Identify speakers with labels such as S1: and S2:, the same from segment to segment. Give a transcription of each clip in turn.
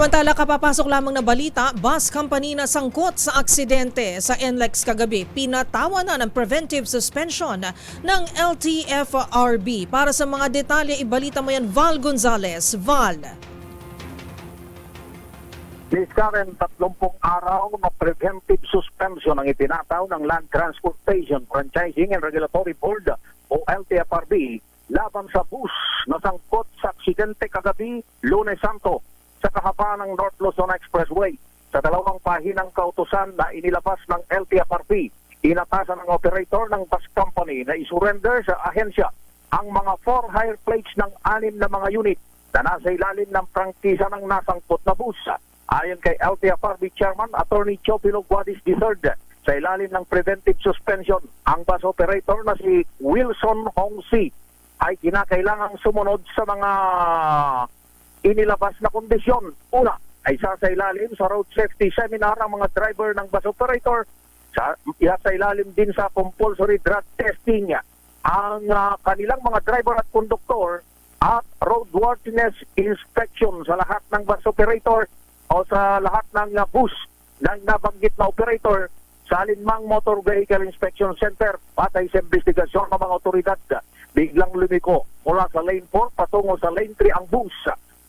S1: Samantala, kapapasok lamang na balita, bus company na sangkot sa aksidente sa NLEX kagabi, pinatawa na ng preventive suspension ng LTFRB. Para sa mga detalye, ibalita mo yan, Val Gonzalez. Val.
S2: Miss Karen, 30 araw na preventive suspension ang itinataw ng Land Transportation Franchising and Regulatory Board o LTFRB laban sa bus na sangkot sa aksidente kagabi, Lunes Santo, sa kahabaan ng North Luzon Expressway. Sa dalawang pahinang kautusan na inilabas ng LTFRB, inatasan ng operator ng bus company na isurrender sa ahensya ang mga 4 hire plates ng 6 na mga unit na nasa ilalim ng prangkisa ng nasangkot na bus. Ayon kay LTFRB Chairman Attorney Chopilo Guadis III, sa ilalim ng preventive suspension, ang bus operator na si Wilson Hongsi ay kinakailangang sumunod sa mga inilabas na kondisyon. Una, ay sasailalim sa road safety seminar ang mga driver ng bus operator. Sasailalim din sa compulsory drug testing ang kanilang mga driver at konduktor at roadworthiness inspection sa lahat ng bus operator o sa lahat ng bus ng nabanggit na operator sa alinmang motor vehicle inspection center. Patay sa investigasyon ng mga otoridad, biglang lumiko mula sa lane 4 patungo sa lane 3 ang bus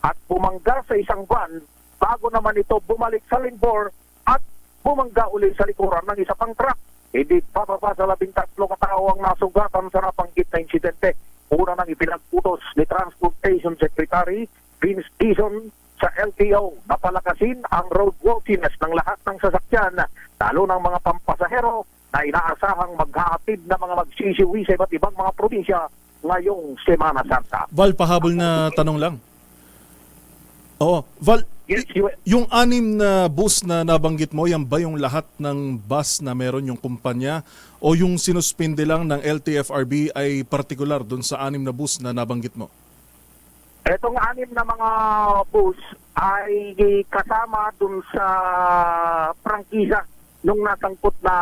S2: at bumangga sa isang van bago naman ito bumalik sa lane 4 at bumangga ulit sa likuran ng isa pang truck. Hindi bababa sa 13 katao ang nasugatan sa nabanggit na insidente. Una nang ipinagputos ni Transportation Secretary Vince Dizon sa LTO na palakasin ang roadworthiness ng lahat ng sasakyan, lalo ng mga pampasahero na inaasahang maghahatid na mga magsisiwi sa iba't ibang mga probinsya ngayong Semana Santa.
S3: Val, pahabol na tanong lang. Oo, Val,
S2: Yes,
S3: yung 6 na bus na nabanggit mo, yan ba yung lahat ng bus na meron yung kumpanya o yung sinuspinde lang ng LTFRB ay partikular dun sa 6 na bus na nabanggit mo?
S2: Etong 6 na mga bus ay kasama dun sa prangkisa nung nasangkot na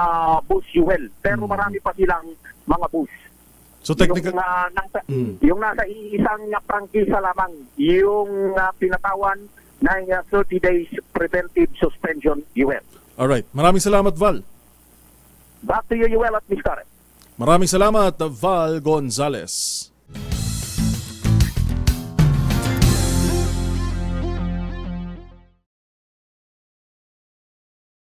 S2: bus fuel. Pero marami pa silang mga bus.
S3: So technical...
S2: Yung nasa isang prangkisa lamang, yung pinatawan ng 30 days preventive suspension, UL.
S3: Alright, maraming salamat, Val.
S2: Back to you, UL at Miss Karen.
S3: Maraming salamat, Val Gonzalez.